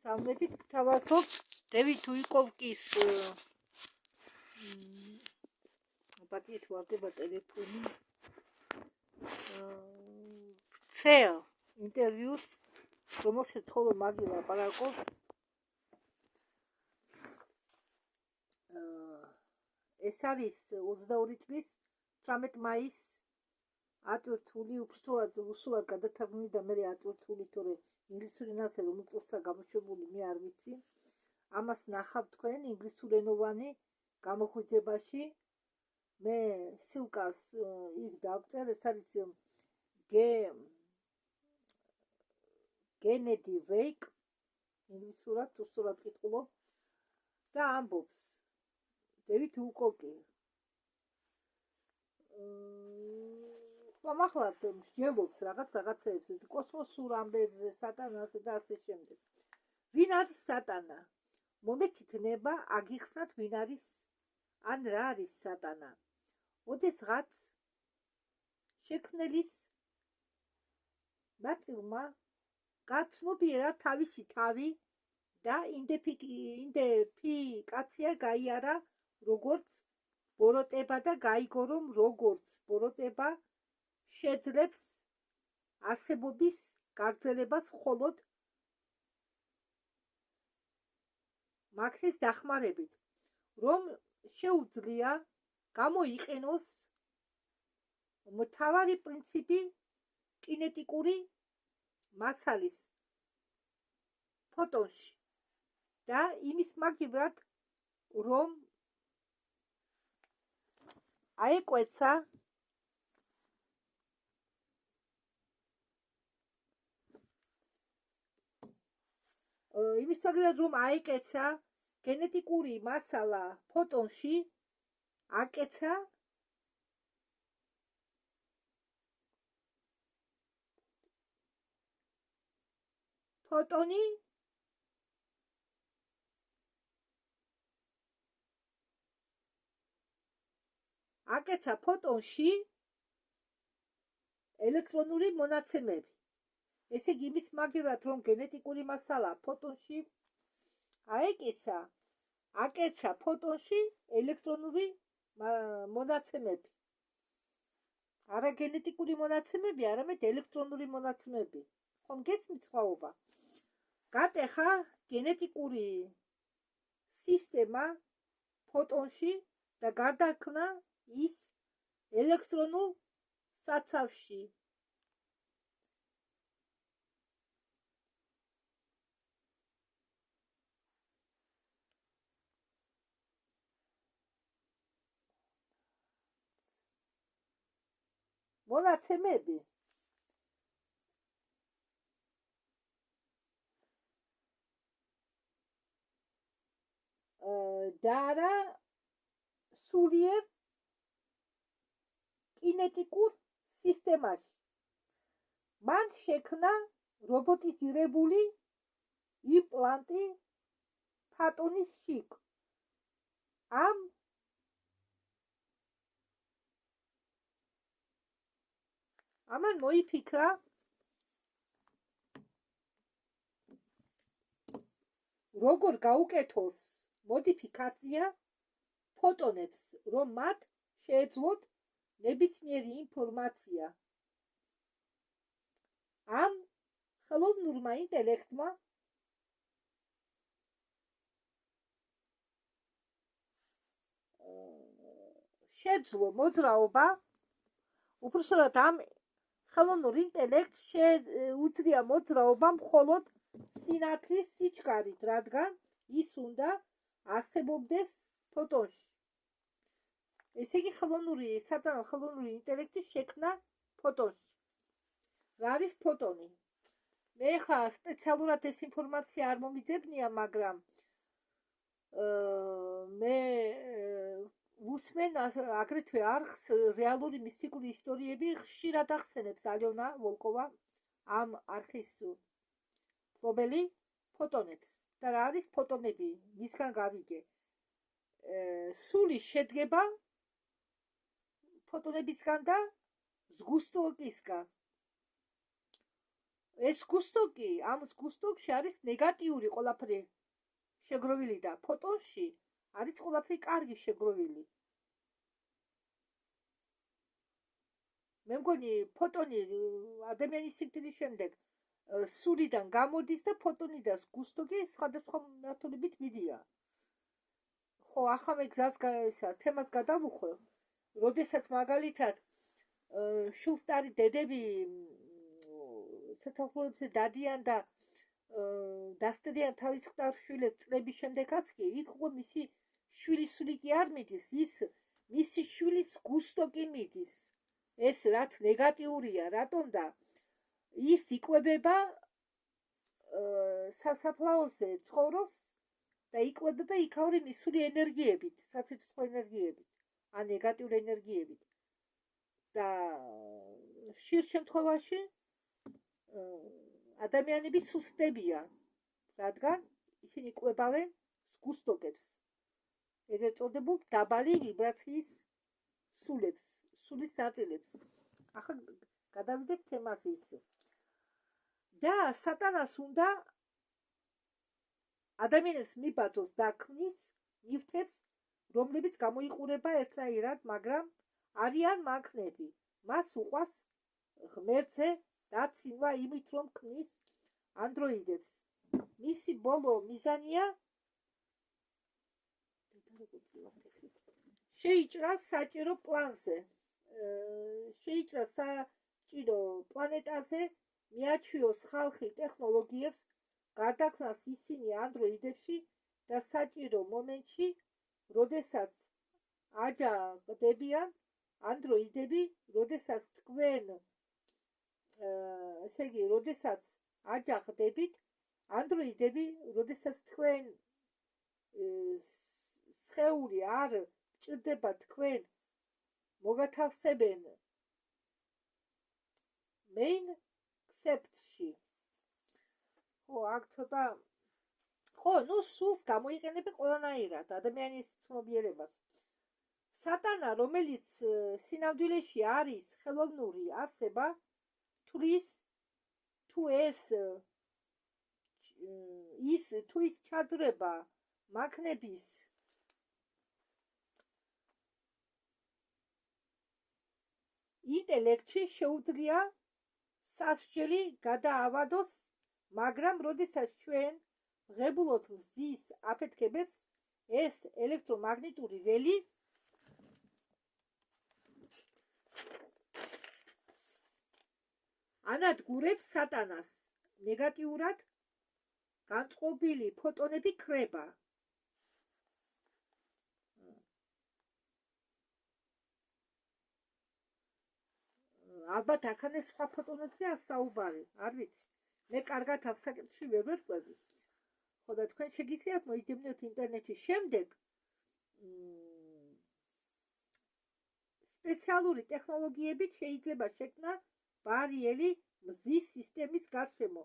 მოგესალმებით, გთავაზობ დევიდ უიკოლკის ბატიეთ ვარდება ტელეფონი ვრცელ ინტერვიუს, რომელშიც ხოლო მაგი ლაპარაკობს ეს არის 22 წლის 18 მაის ატვირთული, უბრალოდ უსულად გადათარგმნილი და მე ატვირთული, თორე ინგლისური ენაზე რომელ წელსა გამოშვებული მე არ ვიცი. ამას ნახავთ თქვენ ინგლისურენოვანი გამოხვითებაში. მე სილკას იქ დავწერ, ეს არის გენედი ვეიკ ინგლისურად თუ სწორად კითხულობ და ამბობს დევიდ უიკოლკი. მამახლად მსჯელობს რაღაცეებზე, კოსმოსურ ამბებზე, სატანაზე და ასე შემდეგ. ვინ არის სატანა? მომეცით ნება აგიხსნათ ვინ არის ან რა არის სატანა. ოდესღაც შექმნელის ნაწილმა გაცნობიერა თავისი თავი და იდენტიფიკაცია გაიარა როგორც ბოროტება და გაიგო, რომ როგორც ბოროტება შეძლებს არსებობის გაგრძელებას, მხოლოდ მაგხის დახმარებით, რომ შეუძლია გამოიყენოს მთავარი პრინციპი კინეტიკური მასალის ფოტონში და იმის მაგივრად, რომ აეკვეცა გენეტიკური მასალა ფოტონში, აკეცა ფოტონი ფოტონში ელექტრონული მონაცემები. ესე იგი იმის მაგივრად, რომ გენეტიკური მასალა ფოტონში აკეცა ფოტონში ელექტრონული მონაცემები. არა გენეტიკური მონაცემები, არამედ ელექტრონული მონაცემები. ხომ გესმით სხვაობა? გატეხა გენეტიკური სისტემა ფოტონში და გარდაქმნა ის ელექტრონულ საცავში. მონაცემები და არა სულიერ კინეტიკურ სისტემაში. მან შექმნა რობოტიზირებული იმპლანტი ფოტონის შიგ. ამან მოიფიქრა როგორ გაუკეთოს მოდიფიკაცია ფოტონებს, რომ მათ შეეძლოთ ნებისმიერი ინფორმაცია. ამ ხელოვნურმა ინტელექტმა შეძლო მოძრაობა, უბრალოდ ამ ხელოვნურ ინტელექტს შეუძლია მოძრაობა მხოლოდ სინათლის სიჩქარით, რადგან ის უნდა არსებობდეს ფოტონში. ესე იგი ხელოვნური ინტელექტი შექმნა ფოტონში. რა არის ფოტონი? მე ხა სპეციალურად ეს ინფორმაცია არ მომიძებნია, მაგრამ მე უსმენ აგრეთვე არხს რეალური მისტიკური ისტორიები, ხშირად ახსენებს ალიონა ვოლკოვა ამ არხის მფლობელი ფოტონებს. და რა არის ფოტონები? მისგან გავიგე. სული შედგება ფოტონებისგან და ზგუსტოკისგან. ეს გუსტოკი, ამ გუსტოკში არის ნეგატიური ყველაფერი შეგროვილი და ფოტონში არის ყველაფერი კარგი შეგროვილი. მე მგონი ფოტონი ადამიანის სიკვდილის შემდეგ სულიდან გამოდის და ფოტონი და გუსტოკი სხვადასხვა მეთოდებით მიდიან. ხო, ახლა მე გზას თემას გადავუხვევ. როდესაც მაგალითად შულსტარი დედები სათოფურებზე დადიან და დასტედიან თავის მკვდარ-შვილებს წლების შემდეგაც კი, იქ უკვე მისი შვილისული კი არ მიდის, ის მისი შვილის გუსტოკი მიდის. ეს რაც ნეგატიურია, რატომ და ის იკვებება სასაფლაოზე ცხოვრობს და იკვებება იქაური მისული ენერგიებით, საცოცხლო ენერგიებით, ან ნეგატიური ენერგიებით. და ხშირ შემთხვევაში ადამიანები სუსტებიან, რადგან ისინი იკვებავენ გუსტოკებს, ეგრეთ წოდებულ დაბალი ვიბრაციის სულებს, სულის ნაწილებს. ახლა გადავიდეთ თემაზე ისე. და სატანას უნდა ადამიანებს მიბადოს და ქმნის ნივთებს, რომლებიც გამოიყურება ერთნაირად, მაგრამ არიან მანქნები. მას უყვას ღმერთზე დაცინვა იმით, რომ ქმნის ანდროიდებს. მისი ბოლო მიზანია შეიჭრას საჭირო პლანზე, შეიჭრას საჭირო პლანეტაზე, მიაჩვიოს ხალხი ტექნოლოგიებს, გარდაქმნას ისინი ანდროიდებში და საჭირო მომენტში, როდესაც აჯანყდებიან ანდროიდები, როდესაც თქვენ, ესე იგი, როდესაც აჯანყდებით ანდროიდები, როდესაც თქვენ სხეული არ ჭირდება თქვენ მოგათავსებენ main concept-ში. ხო, აქ ცოტა ხო, ნუ სულს გამოიყენებენ ყველანაირად ადამიანის ცნობიერებას. სატანა, რომელიც სინამდვილეში არის ხელოვნური არსება, თulis თუ ის ჩადრება მანქნების ინტელექტში შეუძლია სასჯელი გადაავადოს, მაგრამ როდესაც ჩვენ ღებულობთ მზის აფეთქებებს, ეს ელექტრომაგნიტური ველი ანადგურებს სატანას. ნეგატიურად განწყობილი ფოტონები ქრება. ალბათ ახანე სხვა ფოტონებზე ასაუბარი, არ ვიცი. მე კარგად ავსაკეთში ვერ ვერკვევი. ხო და თქვენ შეგიძლიათ მოიძებნოთ ინტერნეტში. შემდეგ სპეციალური ტექნოლოგიებით შეიძლება შექმნა ბარიელი მზის სისტემის გარშემო.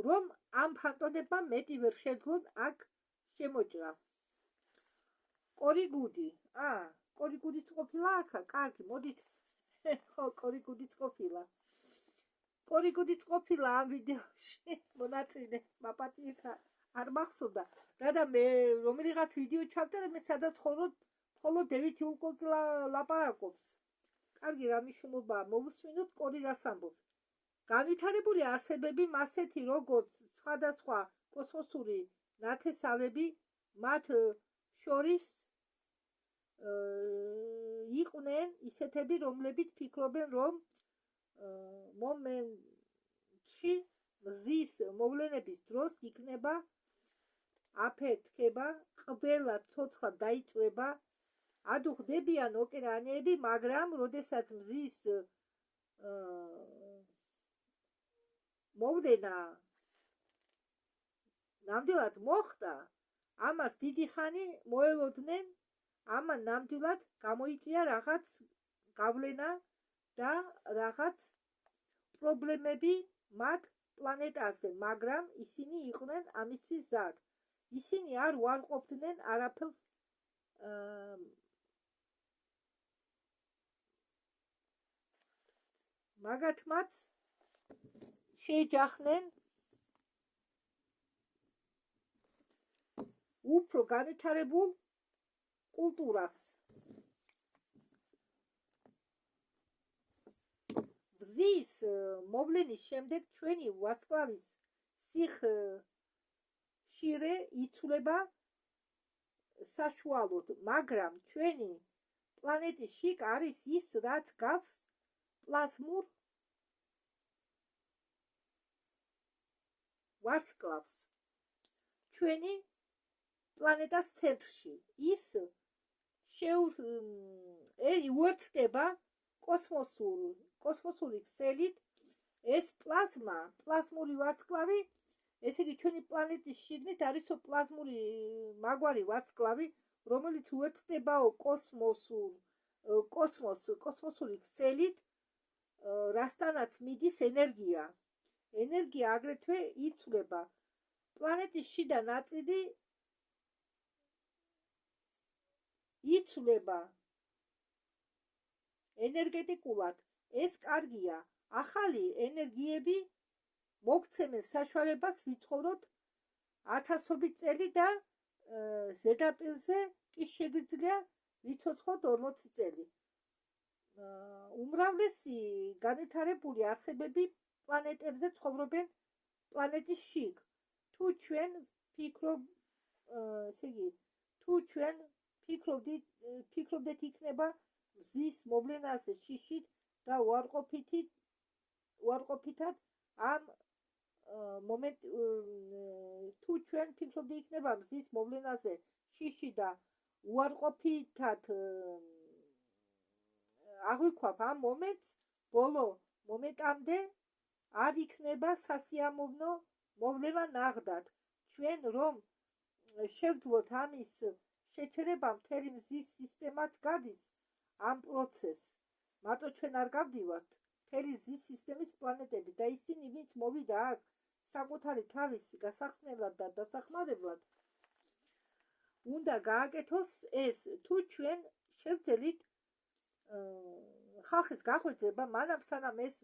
რომ ამ ფანტონებმა მეტი ვერ შეძლონ აქ შემოჭრა. კორიგუდი. კორიგუდიც ყოფილა აქ? კარგი, მოდით. ხო, კორიგუდიც ყოფილა. კორიგუდიც ყოფილა ამ ვიდეოში მონაწილე. მაპატიეთ არ მახსოვდა. რადა მე რომელიღაც ვიდეო ჩავწერე, მე სადაც ხოლო დევით იულკოკი ლაპარაკობს. კარგი, რა მნიშვნელობაა? მოვუსმინოთ კორი რას ამბობს. განვითარებული არსებები მასეთი როგორც სხვადასხვა კოსმოსური ნათესავები, მათ შორის იყვნენ ისეთები, რომლებიც ფიქრობენ, რომ მომენტში მზის მოვლენების დროს იქნება აფეთქება, ყველა ცოცხლა დაიწვება, ადუხდებიან ოკეანეები, მაგრამ როდესაც მზის მოვლენა ნამდვილად მოხდა, ამას დიდი ხანი მოელოდნენ, ამან ნამდვილად გამოიწვია რაღაც გავლენა და რაღაც პრობლემები მათ პლანეტაზე, მაგრამ ისინი იყვნენ ამისთვის მზად. ისინი არ უარყოფდნენ არაფერს მაგათმაც შეეჯახნენ უფრო განვითარებულ კულტურას. მზის მოვლენის შემდეგ ჩვენი ვარსკვლავის სიხშირე იცვლება საშუალოდ, მაგრამ ჩვენი პლანეტის შიგ არის ის, რაც გავს პლაზმურ ვარსკვლავს. ჩვენი პლანეტას ცენტრში ის უერთდება კოსმოსური ქსელით. ეს პლაზმური ვარსკვლავი, ესე იგი ჩვენი პლანეტის შიგნით არის პლაზმური მაგვარი ვარსკვლავი, რომელიც უერთდებაო კოსმოსური ქსელით, რასთანაც მიდის ენერგია. ენერგია აგრეთვე იცვლება. პლანეტის შიდა ნაწილი იცვლება ენერგეტიკულად. ეს კარგია. ახალი ენერგიები მოგცემენ საშუალებას ვიცხოვროთ ათასობით წელი და ზედაპირზე კი შეგვიძლია ვიცოცხლოთ 40 წელი. უმრავლესი განვითარებული არსებები პლანეტებზე ცხოვრობენ პლანეტის შიგ. თუ ჩვენ ფიქრობდეთ იქნება მზის მოვლენაზე შიშით და უარყოფითად ამ თუ ჩვენ ფიქრობდით იქნება მზის მოვლენაზე შიში და უარყოფითად აღვიქვათ ამ მომენტს, ბოლო მომენტამდე არ იქნება სასიამოვნო მოვლენა ნახდათ. ჩვენ რომ შევძლოთ ამის შეჩერება, მთელი მზის სისტემაც გადის ამ პროცესს. მარტო ჩვენ არ გავდივართ, მთელი მზის სისტემის პლანეტები და ისინი, ვინც მოვიდა აქ საკუთარი თავის გასახსნელად და დასახმარებლად, უნდა გააკეთოს ეს. თუ ჩვენ შევძელით ხალხის გაღვიძება, მანამ სანამ ეს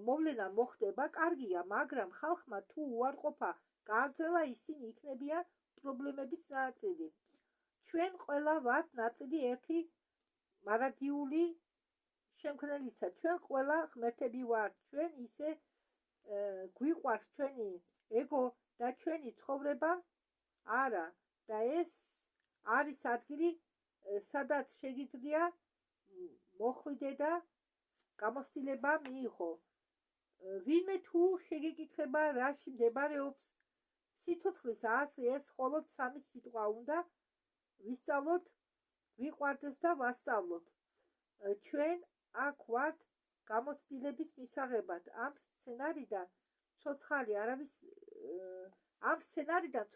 მოვლენა მოხდება, კარგია, მაგრამ ხალხმა თუ უარყოფა გააგრძელა, ისინი იქნებიან პრობლემების ნაწილი. ჩვენ ყველა ვართ ნაწილი ერთი მარადიული შემქმნელისა. ჩვენ ყველა ღმერთები ვართ. ჩვენ ისე გვიყვარს ჩვენი ეგო და ჩვენი ცხოვრება არა. და ეს არის ადგილი, სადაც შეგიძლია მოხვიდე და გამოცდილება მიიღო. ვინმე თუ შეგეკითხება რაში მდებარეობს სიცოცხლის ასლი, ეს მხოლოდ 3 სიტყვა უნდა ვისწავლოთ, ვიყვარდეს და ვასწავლოთ. ჩვენ აქ ვართ გამოცდილების მისაღებად. ამ სცენარიდან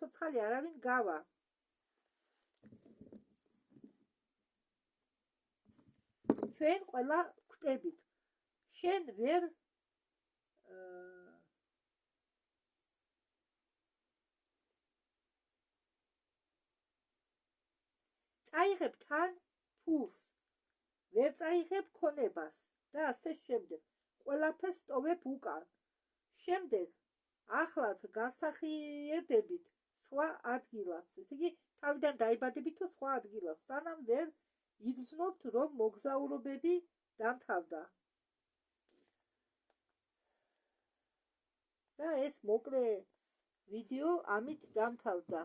ცოცხალი არავინ გავა. ჩვენ ყველა გვტებით. შენ ვერ წაიღებ თან ფულს, ვერ წაიღებ ქონებას და ასე შემდეგ. ყველაფერს ტოვებ უკან. შემდეგ ახლად გასახიერდებით სხვა ადგილას. ესე იგი, თავიდან დაიბადებით სხვა ადგილას, სანამ ვერ იგრძნობთ, რომ მოგზაურობები დამთავრდა. და ეს მოკლე ვიდეო ამით დამთავრდა.